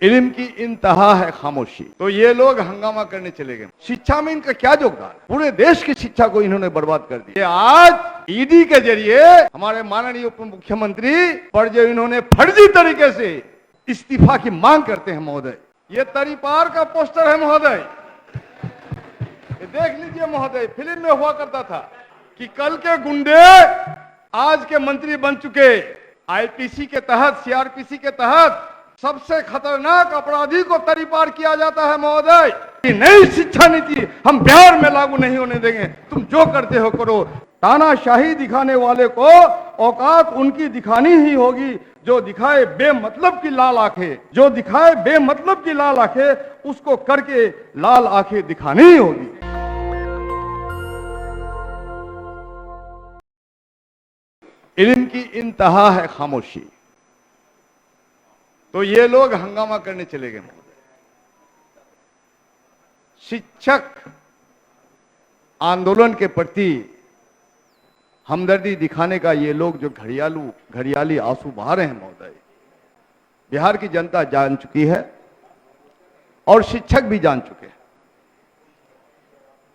इल्म की इंतहा है खामोशी। तो ये लोग हंगामा करने चले गए। शिक्षा में इनका क्या योगदान? पूरे देश की शिक्षा को इन्होंने बर्बाद कर दिया। आज ईडी के जरिए हमारे माननीय उप मुख्यमंत्री पर जो इन्होंने फर्जी तरीके से इस्तीफा की मांग करते हैं महोदय, ये तरीपार का पोस्टर है महोदय। ये देख लीजिए महोदय, फिल्म में हुआ करता था कि कल के गुंडे आज के मंत्री बन चुके। आईपीसी के तहत, सीआरपीसी के तहत सबसे खतरनाक अपराधी को तरीपार किया जाता है महोदय। नई शिक्षा नीति हम बिहार में लागू नहीं होने देंगे। तुम जो करते हो करो। तानाशाही दिखाने वाले को औकात उनकी दिखानी ही होगी जो दिखाए बेमतलब की लाल आंखें। जो दिखाए बेमतलब की लाल आंखें, उसको करके लाल आंखें दिखानी ही होगी। इल्म की इंतहा है खामोशी। तो ये लोग हंगामा करने चले गए महोदय। शिक्षक आंदोलन के प्रति हमदर्दी दिखाने का ये लोग जो घड़ियाली आंसू बहा रहे हैं महोदय, बिहार की जनता जान चुकी है और शिक्षक भी जान चुके हैं।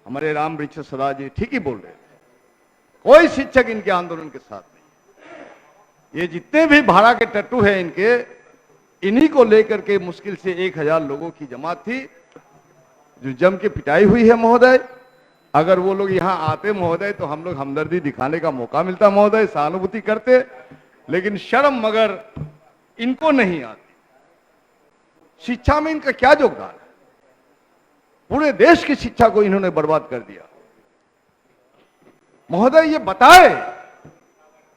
हमारे राम वृक्ष सदा जी ठीक ही बोल रहे थे, कोई शिक्षक इनके आंदोलन के साथ नहीं। ये जितने भी भाड़ा के टट्टू हैं इनके, इन्हीं को लेकर के मुश्किल से 1000 लोगों की जमात थी जो जम के पिटाई हुई है महोदय। अगर वो लोग यहां आते महोदय तो हम लोग हमदर्दी दिखाने का मौका मिलता महोदय, सहानुभूति करते, लेकिन शर्म मगर इनको नहीं आती। शिक्षा में इनका क्या योगदान है? पूरे देश की शिक्षा को इन्होंने बर्बाद कर दिया महोदय। ये बताए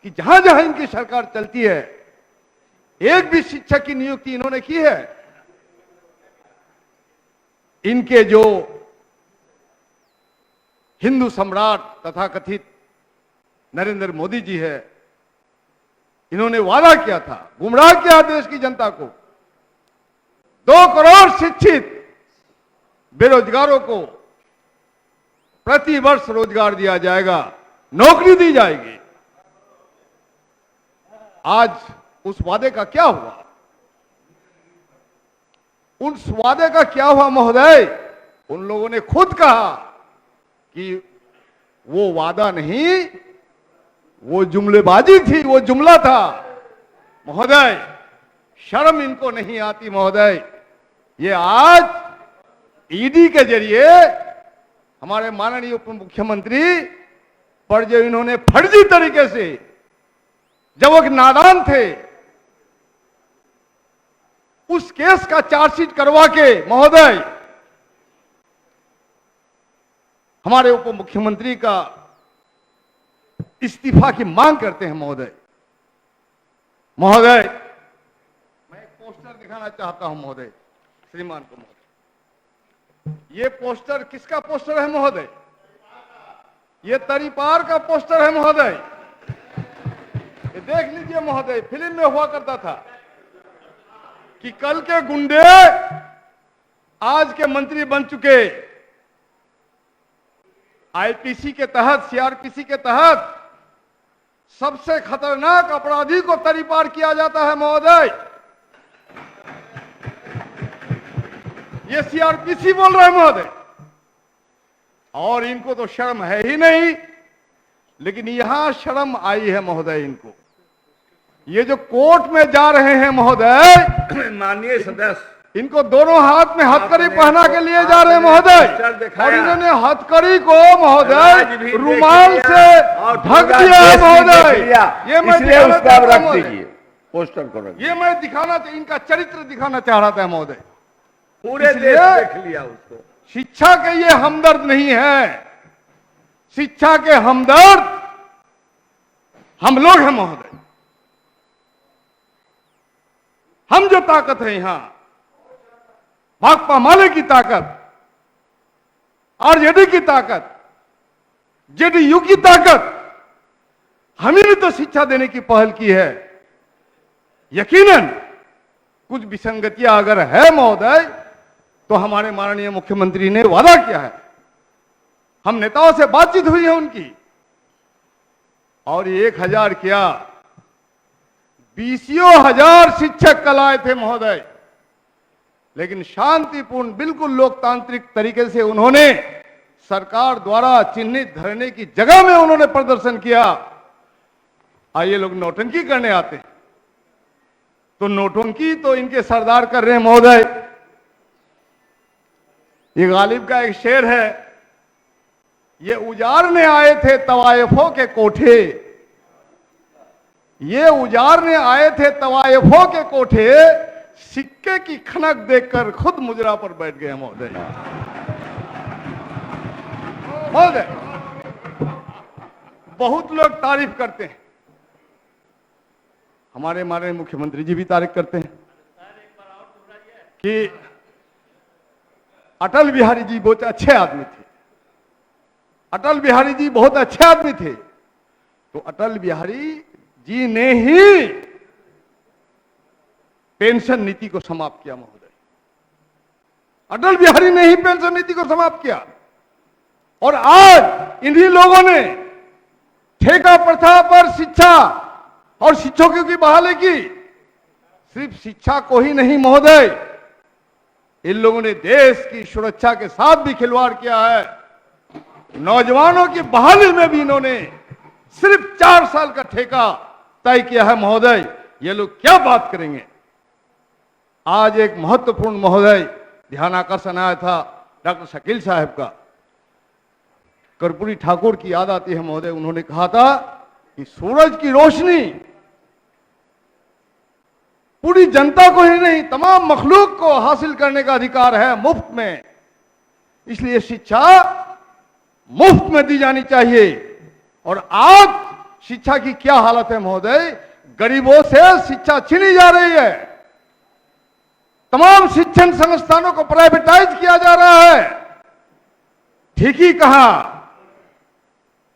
कि जहां जहां इनकी सरकार चलती है, एक भी शिक्षक की नियुक्ति इन्होंने की है? इनके जो हिंदू सम्राट तथाकथित नरेंद्र मोदी जी है, इन्होंने वादा किया था, गुमराह किया देश की जनता को, 2 करोड़ शिक्षित बेरोजगारों को प्रति वर्ष रोजगार दिया जाएगा, नौकरी दी जाएगी। आज उस वादे का क्या हुआ? उस वादे का क्या हुआ महोदय? उन लोगों ने खुद कहा कि वो वादा नहीं, वो जुमलेबाजी थी, वो जुमला था महोदय। शर्म इनको नहीं आती महोदय। ये आज ईडी के जरिए हमारे माननीय उप मुख्यमंत्री पर जो इन्होंने फर्जी तरीके से, जब वो नादान थे, उस केस का चार्जशीट करवा के महोदय हमारे उप मुख्यमंत्री का इस्तीफा की मांग करते हैं महोदय। महोदय, मैं एक पोस्टर दिखाना चाहता हूं महोदय, श्रीमान को महोदय। ये पोस्टर किसका पोस्टर है महोदय? ये तरीपार का पोस्टर है महोदय। ये देख लीजिए महोदय, फिल्म में हुआ करता था कि कल के गुंडे आज के मंत्री बन चुके। आईपीसी के तहत, सीआरपीसी के तहत सबसे खतरनाक अपराधी को तरीपार किया जाता है महोदय। ये सीआरपीसी बोल रहे हैं महोदय, और इनको तो शर्म है ही नहीं। लेकिन यहां शर्म आई है महोदय इनको। ये जो कोर्ट में जा रहे हैं महोदय, माननीय सदस्य, इनको दोनों हाथ में हथकड़ी पहना के लिए जा रहे हैं महोदय, और इन्होंने हथकड़ी को महोदय रुमाल से ढक दिया है महोदय। ये मैं दिखाना चाहता हूं, पोस्टर को रख, ये मैं दिखाना, इनका चरित्र दिखाना चाह रहा था महोदय। पूरे देश देख लिया उसको। शिक्षा के ये हमदर्द नहीं है, शिक्षा के हमदर्द हम लोग हैं महोदय। हम जो ताकत है यहां, भाकपा माले की ताकत, आरजेडी की ताकत, जेडीयू की ताकत, हमें भी तो शिक्षा देने की पहल की है। यकीनन कुछ विसंगतियां अगर है महोदय, तो हमारे माननीय मुख्यमंत्री ने वादा किया है, हम नेताओं से बातचीत हुई है उनकी, और 1000 क्या 20,000 शिक्षक कल आए थे महोदय। लेकिन शांतिपूर्ण बिल्कुल लोकतांत्रिक तरीके से उन्होंने सरकार द्वारा चिन्हित धरने की जगह में उन्होंने प्रदर्शन किया। आइए लोग नौटंकी करने आते हैं, तो नौटंकी तो इनके सरदार कर रहे हैं महोदय। ये गालिब का एक शेर है, ये उजाड़ने आए थे तवायफों के कोठे, ये उजाड़ने आए थे तवायफों के कोठे, सिक्के की खनक देखकर खुद मुजरा पर बैठ गए महोदय। महोदय बहुत लोग तारीफ करते हैं, हमारे माननीय मुख्यमंत्री जी भी तारीफ करते हैं कि अटल बिहारी जी बहुत अच्छे आदमी थे, अटल बिहारी जी बहुत अच्छे आदमी थे। तो अटल बिहारी जी ने ही पेंशन नीति को समाप्त किया महोदय, अटल बिहारी ने ही पेंशन नीति को समाप्त किया। और आज इन्हीं लोगों ने ठेका प्रथा पर शिक्षा और शिक्षकों की बहाली की। सिर्फ शिक्षा को ही नहीं महोदय, इन लोगों ने देश की सुरक्षा के साथ भी खिलवाड़ किया है। नौजवानों की बहाली में भी इन्होंने सिर्फ 4 साल का ठेका तय किया है महोदय। ये लोग क्या बात करेंगे। आज एक महत्वपूर्ण महोदय ध्यान आकर्षण आया था डॉक्टर शकील साहब का, कर्पूरी ठाकुर की याद आती है महोदय। उन्होंने कहा था कि सूरज की रोशनी पूरी जनता को ही नहीं तमाम मखलूक को हासिल करने का अधिकार है मुफ्त में, इसलिए शिक्षा मुफ्त में दी जानी चाहिए। और आज शिक्षा की क्या हालत है महोदय, गरीबों से शिक्षा छीनी जा रही है, तमाम शिक्षण संस्थानों को प्राइवेटाइज किया जा रहा है। ठीक ही कहा,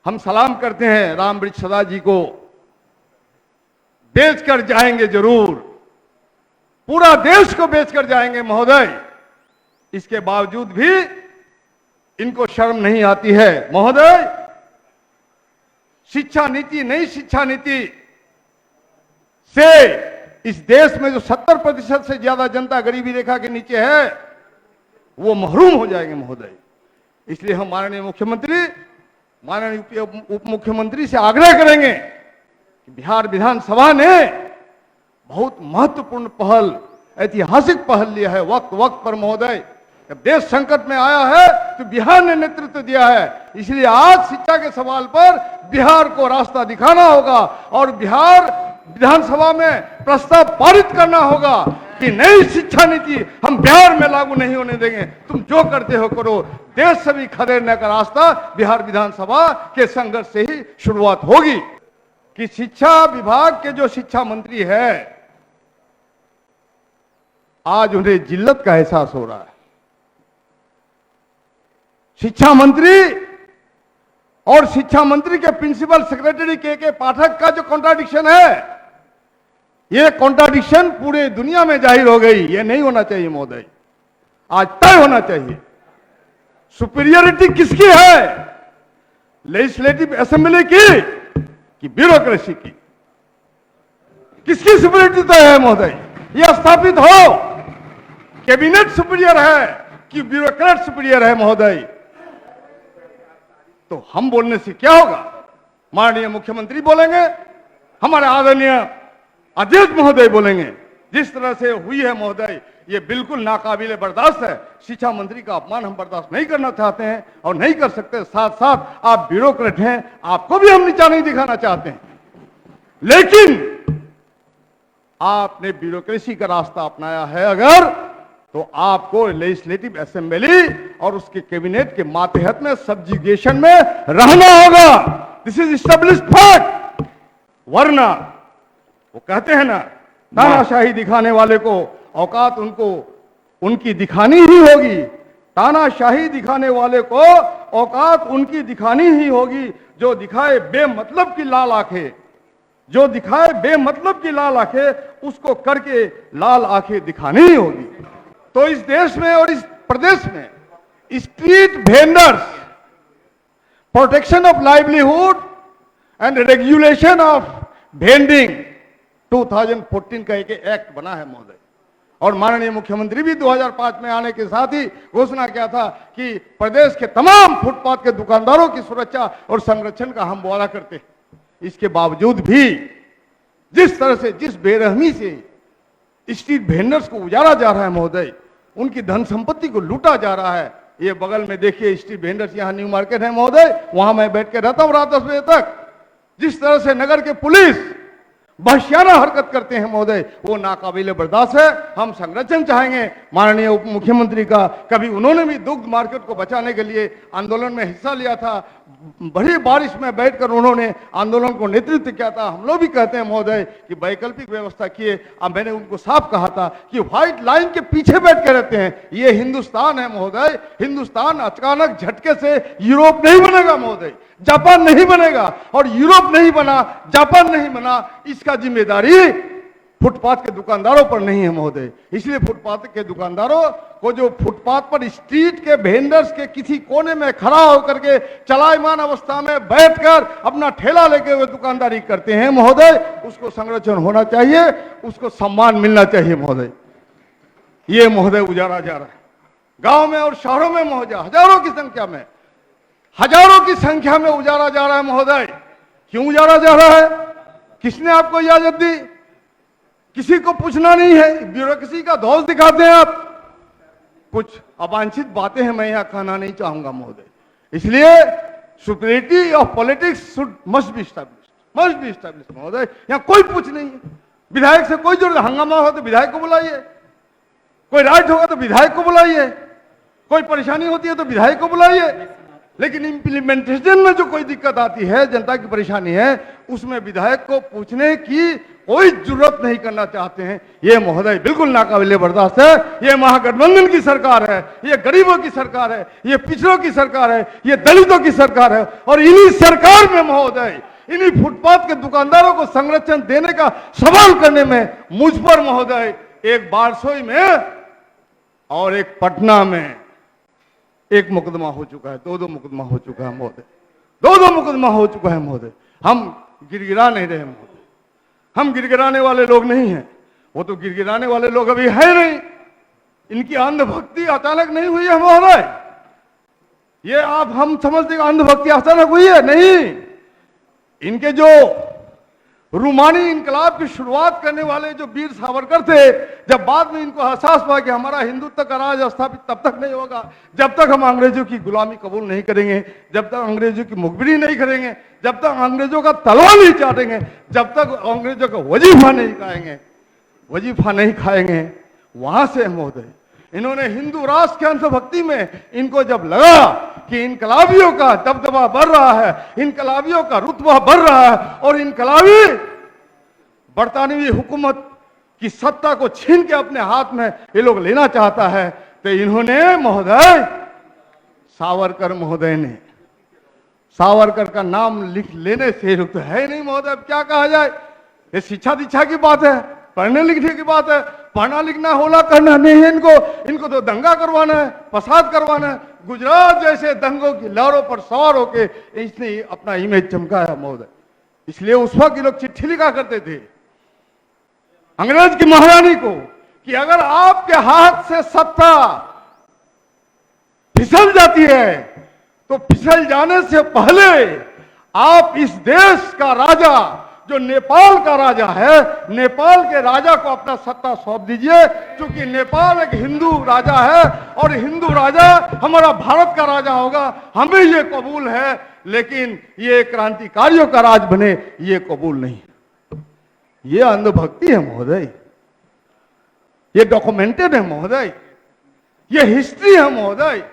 हम सलाम करते हैं रामवृक्ष सदा जी को, बेचकर जाएंगे जरूर, पूरा देश को बेचकर जाएंगे महोदय। इसके बावजूद भी इनको शर्म नहीं आती है महोदय। शिक्षा नीति, नई शिक्षा नीति से इस देश में जो 70% से ज्यादा जनता गरीबी रेखा के नीचे है वो महरूम हो जाएंगे महोदय। इसलिए हम माननीय मुख्यमंत्री, माननीय उप मुख्यमंत्री से आग्रह करेंगे कि बिहार विधानसभा ने बहुत महत्वपूर्ण पहल, ऐतिहासिक पहल लिया है वक्त वक्त पर महोदय। जब देश संकट में आया है तो बिहार ने नेतृत्व दिया है, इसलिए आज शिक्षा के सवाल पर बिहार को रास्ता दिखाना होगा और बिहार विधानसभा में प्रस्ताव पारित करना होगा कि नई शिक्षा नीति हम बिहार में लागू नहीं होने देंगे। तुम जो करते हो करो, देश से भी खदेड़ने का रास्ता बिहार विधानसभा के संघर्ष से ही शुरुआत होगी। कि शिक्षा विभाग के जो शिक्षा मंत्री है, आज उन्हें जिल्लत का एहसास हो रहा है। शिक्षा मंत्री और शिक्षा मंत्री के प्रिंसिपल सेक्रेटरी के पाठक का जो कॉन्ट्राडिक्शन है, यह कॉन्ट्राडिक्शन पूरे दुनिया में जाहिर हो गई। यह नहीं होना चाहिए महोदय, आज तय होना चाहिए। सुपीरियरिटी किसकी है, लेजिस्लेटिव असेंबली की कि ब्यूरोक्रेसी की? किसकी सुपीरियरिटी तय है महोदय? यह स्थापित हो कैबिनेट सुपीरियर है कि ब्यूरोक्रेट सुपीरियर है महोदय। तो हम बोलने से क्या होगा? माननीय मुख्यमंत्री बोलेंगे, हमारे आदरणीय अध्यक्ष महोदय बोलेंगे। जिस तरह से हुई है महोदय, ये बिल्कुल नाकाबिले बर्दाश्त है। शिक्षा मंत्री का अपमान हम बर्दाश्त नहीं करना चाहते हैं और नहीं कर सकते। साथ साथ आप ब्यूरोक्रेट हैं, आपको भी हम नीचा नहीं दिखाना चाहते हैं, लेकिन आपने ब्यूरोक्रेसी का रास्ता अपनाया है अगर, तो आपको लेजिस्लेटिव असेंबली और उसके कैबिनेट के मातहत में सब्जुगेशन में रहना होगा। This is established fact. वरना वो कहते हैं ना, तानाशाही दिखाने वाले को औकात उनको उनकी दिखानी ही होगी। तानाशाही दिखाने वाले को औकात उनकी दिखानी ही होगी जो दिखाए बेमतलब की लाल आंखें, जो दिखाए बेमतलब की लाल आंखें, उसको करके लाल आंखें दिखानी ही होगी। तो इस देश में और इस प्रदेश में street vendors, protection of livelihood and regulation of vending 2014 का एक एक्ट बना है महोदय। और माननीय मुख्यमंत्री भी 2005 में आने के साथ ही घोषणा किया था कि प्रदेश के तमाम फुटपाथ के दुकानदारों की सुरक्षा और संरक्षण का हम वादा करते हैं। इसके बावजूद भी जिस तरह से, जिस बेरहमी से स्ट्रीट वेंडर्स को उजाड़ा जा रहा है महोदय, उनकी धन संपत्ति को लूटा जा रहा है। ये बगल में देखिए स्ट्रीट वेंडर्स, यहाँ न्यू मार्केट है महोदय, वहां मैं बैठ के रहता हूं रात 10 बजे तक। जिस तरह से नगर के पुलिस वहशियाना हरकत करते हैं महोदय, वो नाकाबिले बर्दाश्त है। हम संरक्षण चाहेंगे माननीय उप मुख्यमंत्री का। कभी उन्होंने भी दुग्ध मार्केट को बचाने के लिए आंदोलन में हिस्सा लिया था, बड़ी बारिश में बैठकर उन्होंने आंदोलन को नेतृत्व किया था। हम लोग भी कहते हैं महोदय कि वैकल्पिक व्यवस्था किए। अब मैंने उनको साफ कहा था कि व्हाइट लाइन के पीछे बैठ के रहते हैं। ये हिंदुस्तान है महोदय, हिंदुस्तान अचानक झटके से यूरोप नहीं बनेगा महोदय, जापान नहीं बनेगा। और यूरोप नहीं बना, जापान नहीं बना, इसका जिम्मेदारी फुटपाथ के दुकानदारों पर नहीं है महोदय। इसलिए फुटपाथ के दुकानदारों को, जो फुटपाथ पर स्ट्रीट के वेंडर्स के किसी कोने में खड़ा होकर के चलायमान अवस्था में बैठकर अपना ठेला लेके हुए दुकानदारी करते हैं महोदय, उसको संरक्षण होना चाहिए, उसको सम्मान मिलना चाहिए महोदय। ये महोदय उजाड़ा जा रहा है गांव में और शहरों में महोदय, हजारों की संख्या में उजाड़ा जा रहा है महोदय। क्यों उजाड़ा जा रहा है? किसने आपको इजाजत दी? किसी को पूछना नहीं है, ब्यूरोक्रेसी का दोष दिखाते हैं आप। कुछ अवांछित बातें हैं, मैं यहां कहना नहीं चाहूंगा महोदय। इसलिए superiority of politics must be established महोदय। यहां कोई पूछ नहीं है, विधायक से कोई जरूरत। हंगामा हो तो विधायक को बुलाइए, कोई राइट होगा तो विधायक को बुलाइए, कोई परेशानी होती है तो विधायक को बुलाइए। लेकिन इंप्लीमेंटेशन में जो कोई दिक्कत आती है, जनता की परेशानी है, उसमें विधायक को पूछने की कोई जरूरत नहीं करना चाहते हैं। ये महोदय बिल्कुल नाकाबिले बर्दाश्त है। ये महागठबंधन की सरकार है, ये गरीबों की सरकार है, ये पिछड़ों की सरकार है, ये दलितों की सरकार है। और इन्हीं सरकार में महोदय, इन्हीं फुटपाथ के दुकानदारों को संरक्षण देने का सवाल करने में मुझ पर महोदय एक बारसोई में और एक पटना में एक मुकदमा हो चुका है, दो मुकदमा हो चुका है महोदय, दो मुकदमा हो चुका है महोदय। हम गिड़गिड़ा नहीं रहे महोदय, हम गिड़गिड़ाने वाले लोग नहीं हैं। वो तो गिड़गिड़ाने वाले लोग अभी है नहीं। इनकी अंधभक्ति अचानक नहीं हुई है महोदय। ये आप हम समझते हैं अंधभक्ति अचानक हुई है, नहीं। इनके जो रूमानी इनकलाब की शुरुआत करने वाले जो वीर सावरकर थे, जब बाद में इनको एहसास हुआ कि हमारा हिंदुत्व का राज स्थापित तब तक नहीं होगा जब तक हम अंग्रेजों की गुलामी कबूल नहीं करेंगे, जब तक अंग्रेजों की मुखबिरी नहीं करेंगे, जब तक अंग्रेजों का तलवा नहीं चाटेंगे, जब तक अंग्रेजों का वजीफा नहीं खाएंगे। वहां से महोदय इन्होंने हिंदू राष्ट्र के अंशभक्ति में इनको जब लगा कि इनकलाबियों का दबदबा बढ़ रहा है, इनकलाबियों का रुतबा बढ़ रहा है और इनकलाबी बरतानवी हुकूमत की सत्ता को छीन के अपने हाथ में ये लोग लेना चाहता है, तो इन्होंने महोदय सावरकर महोदय ने, सावरकर का नाम लिख लेने से रुक है नहीं महोदय। अब क्या कहा जाए? ये शिक्षा दीक्षा की बात है, पढ़ने लिखने की बात है। पढ़ना लिखना होला करना नहीं है इनको तो दंगा करवाना है, फसाद करवाना है। गुजरात जैसे दंगों की लहरों पर सवार होके इसने अपना इमेज चमकाया महोदय। इसलिए उस वक्त लोग चिट्ठी लिखा करते थे अंग्रेज की महारानी को कि अगर आपके हाथ से सत्ता फिसल जाती है तो फिसल जाने से पहले आप इस देश का राजा, जो नेपाल का राजा है, नेपाल के राजा को अपना सत्ता सौंप दीजिए। क्योंकि नेपाल एक हिंदू राजा है और हिंदू राजा हमारा भारत का राजा होगा, हमें ये कबूल है। लेकिन ये क्रांतिकारियों का राज बने, ये कबूल नहीं। ये अंधभक्ति है महोदय, ये डॉक्यूमेंटेड है महोदय, ये हिस्ट्री है महोदय।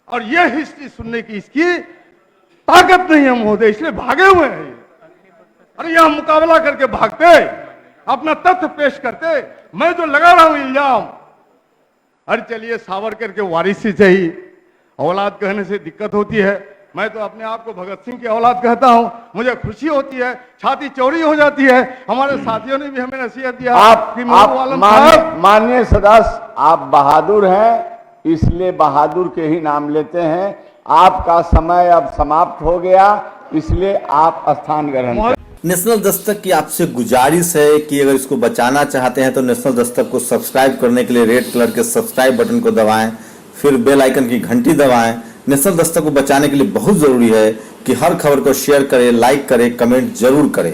और ये हिस्ट्री सुनने की इसकी ताकत नहीं है महोदय, इसलिए भागे हुए हैं। अरे यहां मुकाबला करके भागते, अपना तथ्य पेश करते। मैं जो लगा रहा हूं इल्जाम, अरे चलिए सावरकर के वारिसी से ही औलाद कहने से दिक्कत होती है। मैं तो अपने आप को भगत सिंह की औलाद कहता हूं, मुझे खुशी होती है, छाती चौड़ी हो जाती है। हमारे साथियों ने भी हमें नसीहत दिया। आप माननीय सदस्य, आप बहादुर हैं, इसलिए बहादुर के ही नाम लेते हैं। आपका समय अब समाप्त हो गया, इसलिए आप स्थान ग्रहण करें। नेशनल दस्तक की आपसे गुजारिश है कि अगर इसको बचाना चाहते हैं तो नेशनल दस्तक को सब्सक्राइब करने के लिए रेड कलर के सब्सक्राइब बटन को दबाएं, फिर बेल आइकन की घंटी दबाएं। नेशनल दस्तक को बचाने के लिए बहुत जरूरी है कि हर खबर को शेयर करें, लाइक करें, कमेंट जरूर करें।